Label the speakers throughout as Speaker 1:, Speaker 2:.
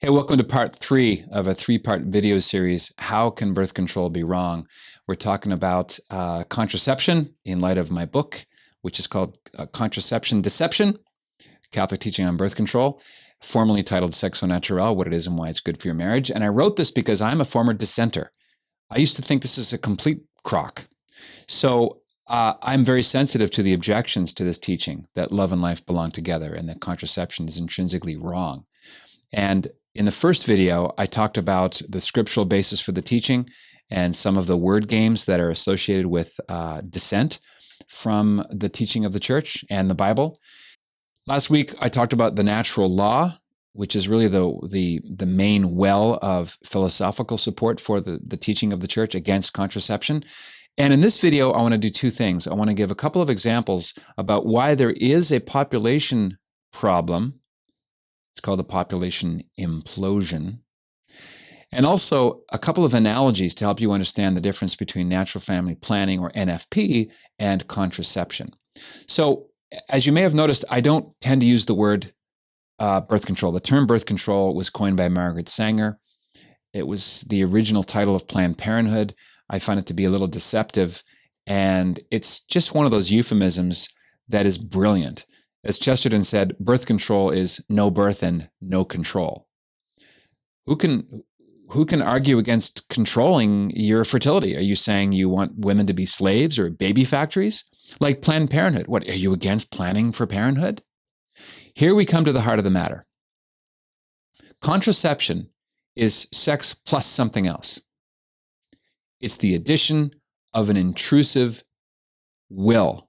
Speaker 1: Hey, welcome to part 3 of a 3-part video series, How Can Birth Control Be Wrong? We're talking about contraception in light of my book, which is called Contraception Deception, Catholic Teaching on Birth Control, formerly titled Sex Au Naturel, What It Is and Why It's Good for Your Marriage. And I wrote this because I'm a former dissenter. I used to think this is a complete crock. So I'm very sensitive to the objections to this teaching that love and life belong together and that contraception is intrinsically wrong. And in the first video, I talked about the scriptural basis for the teaching and some of the word games that are associated with dissent from the teaching of the church and the Bible. Last week, I talked about the natural law, which is really the main well of philosophical support for the teaching of the church against contraception. And in this video, I want to do two things. I want to give a couple of examples about why there is a population problem. It's called the population implosion. And also a couple of analogies to help you understand the difference between natural family planning, or NFP, and contraception. So as you may have noticed, I don't tend to use the word birth control. The term birth control was coined by Margaret Sanger. It was the original title of Planned Parenthood. I find it to be a little deceptive, and it's just one of those euphemisms that is brilliant. As Chesterton said, birth control is no birth and no control. Who can argue against controlling your fertility? Are you saying you want women to be slaves or baby factories? Like Planned Parenthood. What, are you against planning for parenthood? Here we come to the heart of the matter. Contraception is sex plus something else. It's the addition of an intrusive will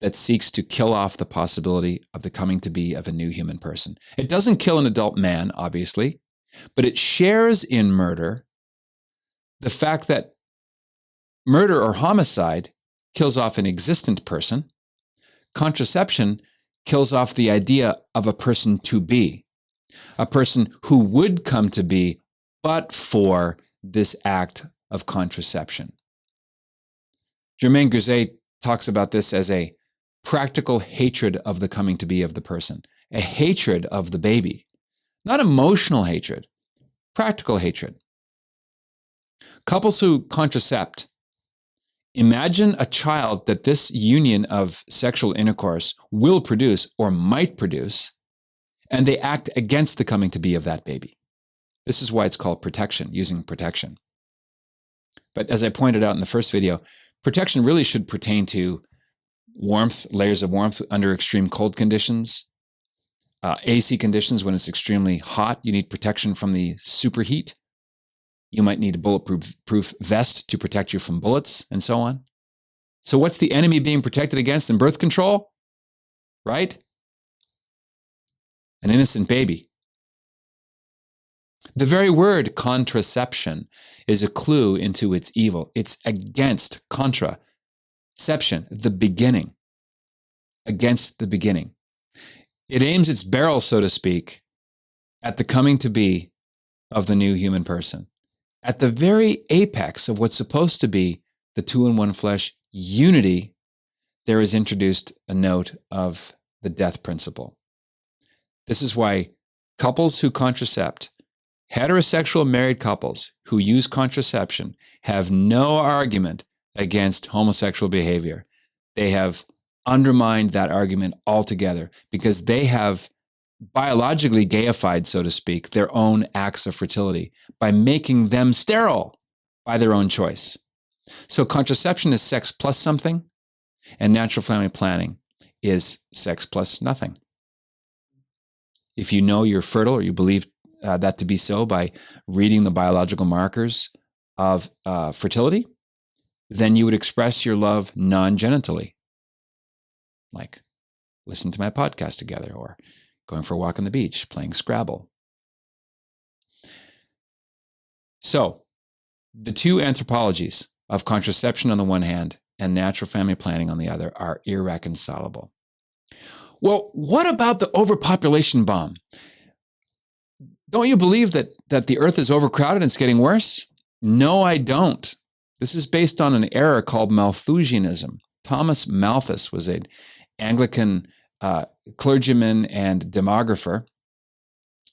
Speaker 1: that seeks to kill off the possibility of the coming to be of a new human person. It doesn't kill an adult man, obviously, but it shares in murder the fact that murder or homicide kills off an existent person. Contraception kills off the idea of a person to be, a person who would come to be but for this act of contraception. Germain Grisey talks about this as a practical hatred of the coming to be of the person, a hatred of the baby, not emotional hatred, practical hatred. Couples who contracept imagine a child that this union of sexual intercourse will produce or might produce, and they act against the coming to be of that baby. This is why it's called protection, using protection. But as I pointed out in the first video, protection really should pertain to warmth, layers of warmth under extreme cold conditions, AC conditions when it's extremely hot. You need protection from the superheat. You might need a bulletproof vest to protect you from bullets and so on. So what's the enemy being protected against in birth control? Right? An innocent baby. The very word contraception is a clue into its evil. It's against contraception, the beginning, against the beginning. It aims its barrel, so to speak, at the coming to be of the new human person. At the very apex of what's supposed to be the two-in-one flesh unity, there is introduced a note of the death principle. This is why couples who contracept, heterosexual married couples who use contraception, have no argument against homosexual behavior. They have undermined that argument altogether because they have biologically gayified, so to speak, their own acts of fertility by making them sterile by their own choice. So contraception is sex plus something, and natural family planning is sex plus nothing. If you know you're fertile, or you believe that to be so by reading the biological markers of fertility, then you would express your love non-genitally, like listen to my podcast together, or going for a walk on the beach, playing Scrabble. So the two anthropologies of contraception on the one hand and natural family planning on the other are irreconcilable. Well, what about the overpopulation bomb? Don't you believe that the earth is overcrowded and it's getting worse? No, I don't. This is based on an error called Malthusianism. Thomas Malthus was an Anglican clergyman and demographer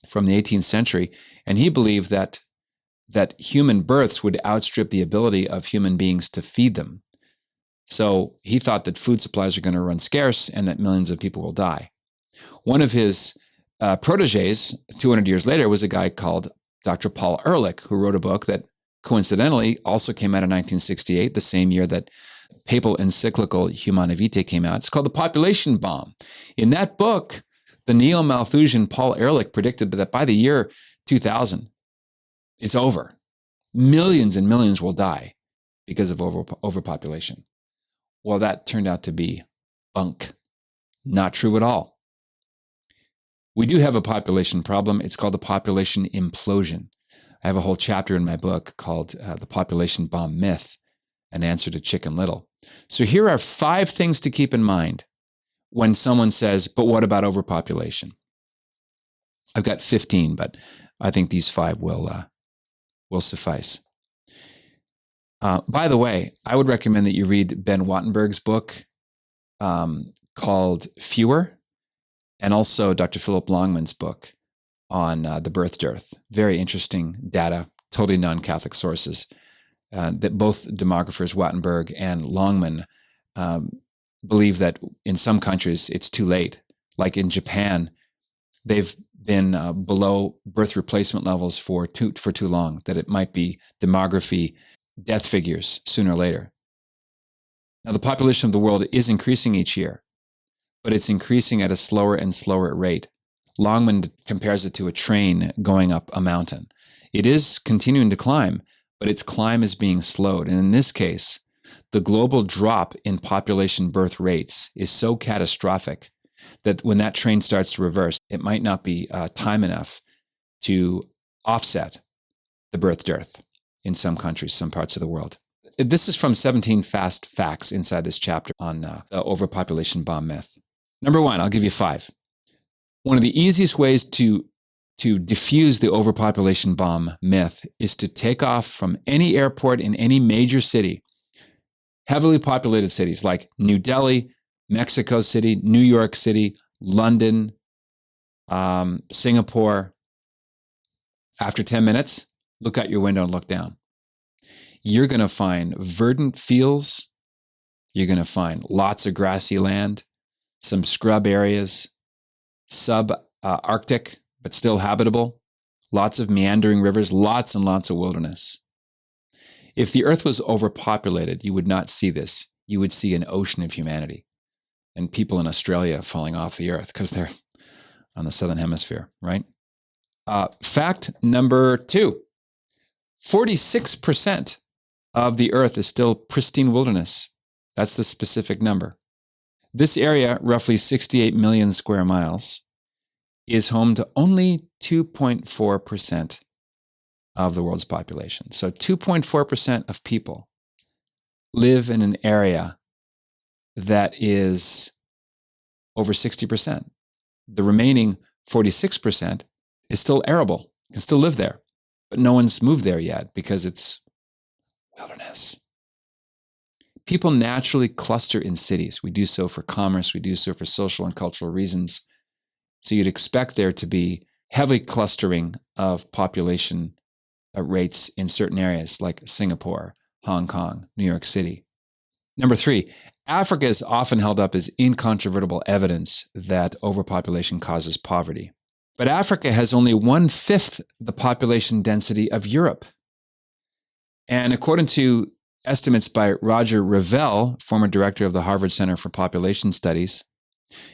Speaker 1: from the 18th century, and he believed that human births would outstrip the ability of human beings to feed them. So he thought that food supplies are going to run scarce and that millions of people will die. One of his proteges 200 years later was a guy called Dr. Paul Ehrlich, who wrote a book that coincidentally also came out in 1968, the same year that papal encyclical Humanae Vitae came out. It's called The Population Bomb. In that book, the neo-Malthusian Paul Ehrlich predicted that by the year 2000, it's over. Millions and millions will die because of overpopulation. Well, that turned out to be bunk. Not true at all. We do have a population problem. It's called the population implosion. I have a whole chapter in my book called The Population Bomb Myth, an answer to Chicken Little. So here are 5 things to keep in mind when someone says, but what about overpopulation? I've got 15, but I think these 5 will suffice. By the way, I would recommend that you read Ben Wattenberg's book called Fewer, and also Dr. Philip Longman's book on the birth dearth. Very interesting data, totally non-Catholic sources, that both demographers, Wattenberg and Longman, believe that in some countries it's too late. Like in Japan, they've been below birth replacement levels for too long, that it might be demography death figures sooner or later. Now, the population of the world is increasing each year, but it's increasing at a slower and slower rate. Longman compares it to a train going up a mountain. It is continuing to climb, but its climb is being slowed. And in this case, the global drop in population birth rates is so catastrophic that when that train starts to reverse, it might not be time enough to offset the birth dearth in some countries, some parts of the world. This is from 17 fast facts inside this chapter on the overpopulation bomb myth. Number 1, I'll give you 5. One of the easiest ways to diffuse the overpopulation bomb myth is to take off from any airport in any major city, heavily populated cities like New Delhi, Mexico City, New York City, London, Singapore. After 10 minutes, look out your window and look down. You're going to find verdant fields. You're going to find lots of grassy land, some scrub areas, sub-Arctic, but still habitable, lots of meandering rivers, lots and lots of wilderness. If the earth was overpopulated, you would not see this. You would see an ocean of humanity and people in Australia falling off the earth because they're on the southern hemisphere, right? Fact number 2, 46% of the earth is still pristine wilderness. That's the specific number. This area, roughly 68 million square miles, is home to only 2.4% of the world's population. So 2.4% of people live in an area that is over 60%. The remaining 46% is still arable, can still live there, but no one's moved there yet because it's wilderness. People naturally cluster in cities. We do so for commerce. We do so for social and cultural reasons. So you'd expect there to be heavy clustering of population rates in certain areas like Singapore, Hong Kong, New York City. Number 3, Africa is often held up as incontrovertible evidence that overpopulation causes poverty. But Africa has only 1/5 the population density of Europe. And according to estimates by Roger Revelle, former director of the Harvard Center for Population Studies,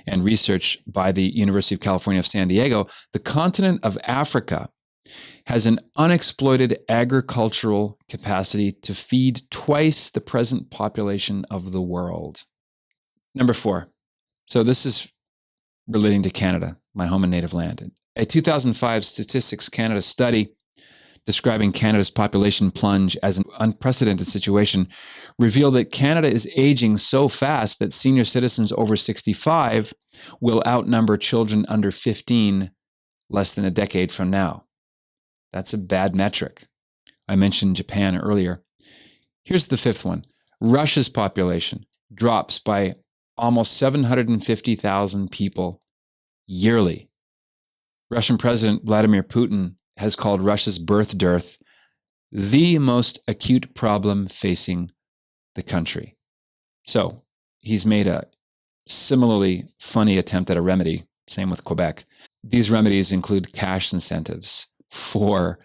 Speaker 1: and research by the University of California of San Diego, the continent of Africa has an unexploited agricultural capacity to feed twice the present population of the world. Number 4. So this is relating to Canada, my home and native land. A 2005 Statistics Canada study describing Canada's population plunge as an unprecedented situation revealed that Canada is aging so fast that senior citizens over 65 will outnumber children under 15 less than a decade from now. That's a bad metric. I mentioned Japan earlier. Here's the 5th one. Russia's population drops by almost 750,000 people yearly. Russian President Vladimir Putin has called Russia's birth dearth the most acute problem facing the country. So he's made a similarly funny attempt at a remedy, same with Quebec. These remedies include cash incentives for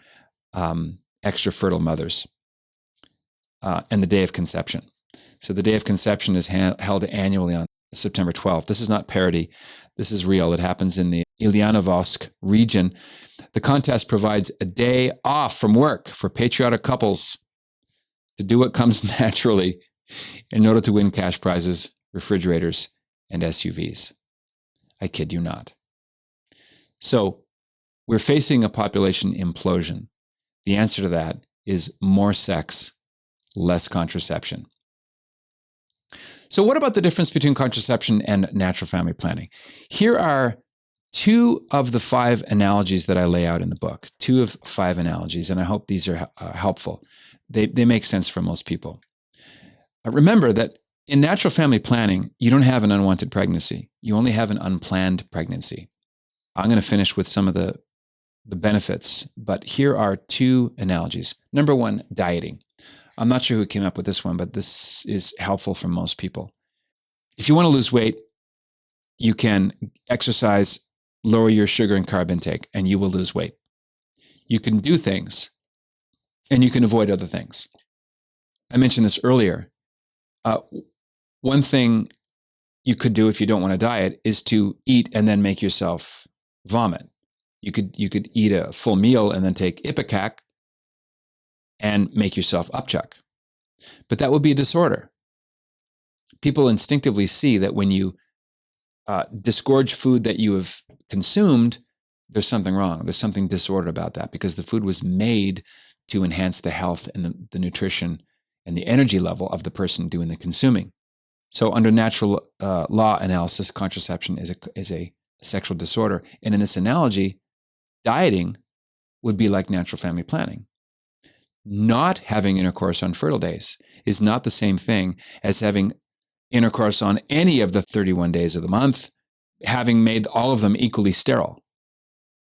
Speaker 1: extra fertile mothers and the day of conception. So the day of conception is held annually on September 12th. This is not parody. This is real. It happens in the Ulyanovsk region. The contest provides a day off from work for patriotic couples to do what comes naturally in order to win cash prizes, refrigerators, and SUVs. I kid you not. So we're facing a population implosion. The answer to that is more sex, less contraception. So what about the difference between contraception and natural family planning? Here are 2 of the 5 analogies that I lay out in the book, 2 of 5 analogies, and I hope these are helpful. They make sense for most people. Remember that in natural family planning, you don't have an unwanted pregnancy. You only have an unplanned pregnancy. I'm going to finish with some of the benefits, but here are 2 analogies. Number 1, dieting. I'm not sure who came up with this one, but this is helpful for most people. If you want to lose weight, you can exercise, lower your sugar and carb intake, and you will lose weight. You can do things, and you can avoid other things. I mentioned this earlier. One thing you could do if you don't want to diet is to eat and then make yourself vomit. You could eat a full meal and then take Ipecac and make yourself upchuck. But that would be a disorder. People instinctively see that when you disgorge food that you have consumed, there's something wrong. There's something disordered about that because the food was made to enhance the health and the nutrition and the energy level of the person doing the consuming. So under natural law analysis, contraception is a sexual disorder. And in this analogy, dieting would be like natural family planning. Not having intercourse on fertile days is not the same thing as having intercourse on any of the 31 days of the month, having made all of them equally sterile.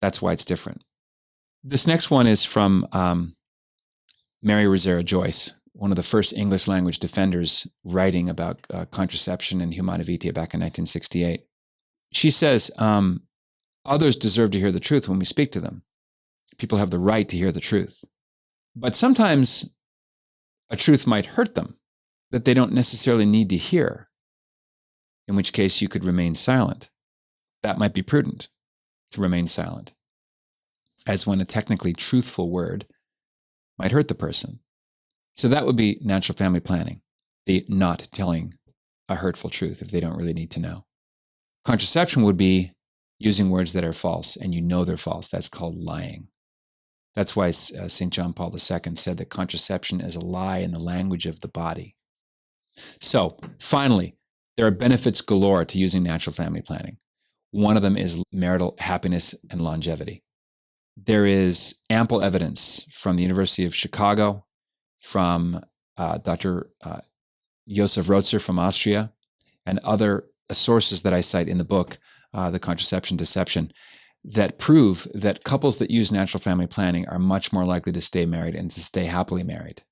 Speaker 1: That's why it's different. This next one is from Mary Rosera Joyce, one of the first English language defenders writing about contraception and humana vitae back in 1968. She says, others deserve to hear the truth when we speak to them. People have the right to hear the truth. But sometimes a truth might hurt them that they don't necessarily need to hear, in which case you could remain silent. That might be prudent, to remain silent, as when a technically truthful word might hurt the person. So that would be natural family planning, the not telling a hurtful truth if they don't really need to know. Contraception would be using words that are false, and you know they're false. That's called lying. That's why St. John Paul II said that contraception is a lie in the language of the body. So finally, there are benefits galore to using natural family planning. One of them is marital happiness and longevity. There is ample evidence from the University of Chicago, from Dr. Josef Rotzer from Austria, and other sources that I cite in the book, The Contraception Deception, that prove that couples that use natural family planning are much more likely to stay married and to stay happily married.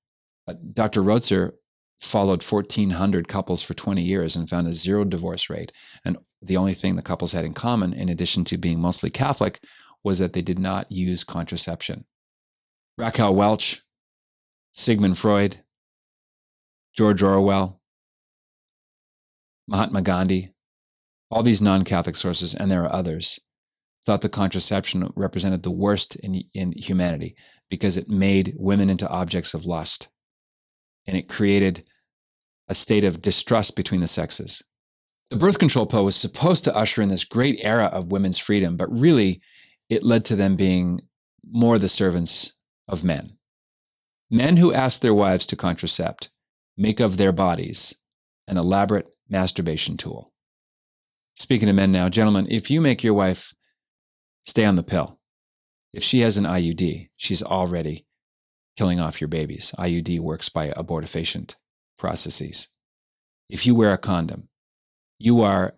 Speaker 1: Dr. Rotzer followed 1,400 couples for 20 years and found a 0 divorce rate. And the only thing the couples had in common, in addition to being mostly Catholic, was that they did not use contraception. Raquel Welch, Sigmund Freud, George Orwell, Mahatma Gandhi, all these non-Catholic sources, and there are others, thought that contraception represented the worst in humanity because it made women into objects of lust. And it created a state of distrust between the sexes. The birth control pill was supposed to usher in this great era of women's freedom, but really it led to them being more the servants of men. Men who ask their wives to contracept make of their bodies an elaborate masturbation tool. Speaking of men now, gentlemen, if you make your wife stay on the pill, if she has an IUD, she's already killing off your babies. IUD works by abortifacient processes. If you wear a condom, you are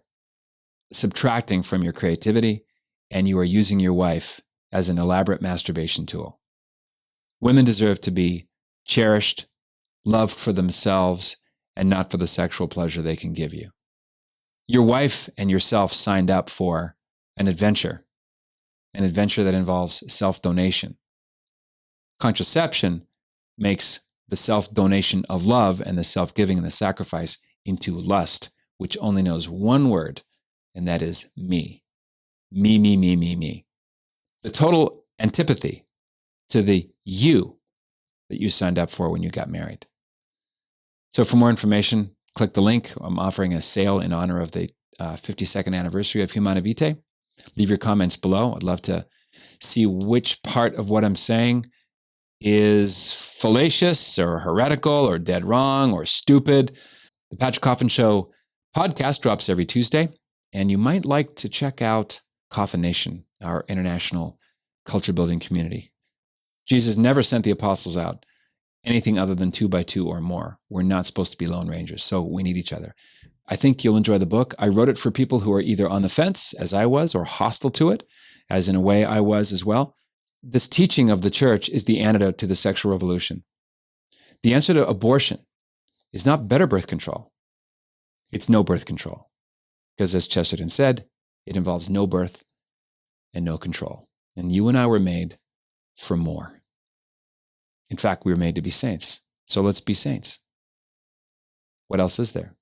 Speaker 1: subtracting from your creativity and you are using your wife as an elaborate masturbation tool. Women deserve to be cherished, loved for themselves, and not for the sexual pleasure they can give you. Your wife and yourself signed up for an adventure that involves self-donation. Contraception makes the self-donation of love and the self-giving and the sacrifice into lust, which only knows one word, and that is me. Me, me, me, me, me. The total antipathy to the you that you signed up for when you got married. So for more information, click the link. I'm offering a sale in honor of the 52nd anniversary of Humana Vitae. Leave your comments below. I'd love to see which part of what I'm saying is fallacious or heretical or dead wrong or stupid. The Patrick Coffin Show podcast drops every Tuesday, and you might like to check out Coffin Nation, our international culture building community. Jesus never sent the apostles out anything other than 2 by 2 or more. We're not supposed to be lone rangers, so we need each other. I think you'll enjoy the book. I wrote it for people who are either on the fence, as I was, or hostile to it, as in a way I was as well. This teaching of the church is the antidote to the sexual revolution. The answer to abortion is not better birth control. It's no birth control. Because as Chesterton said, it involves no birth and no control. And you and I were made for more. In fact, we were made to be saints. So let's be saints. What else is there?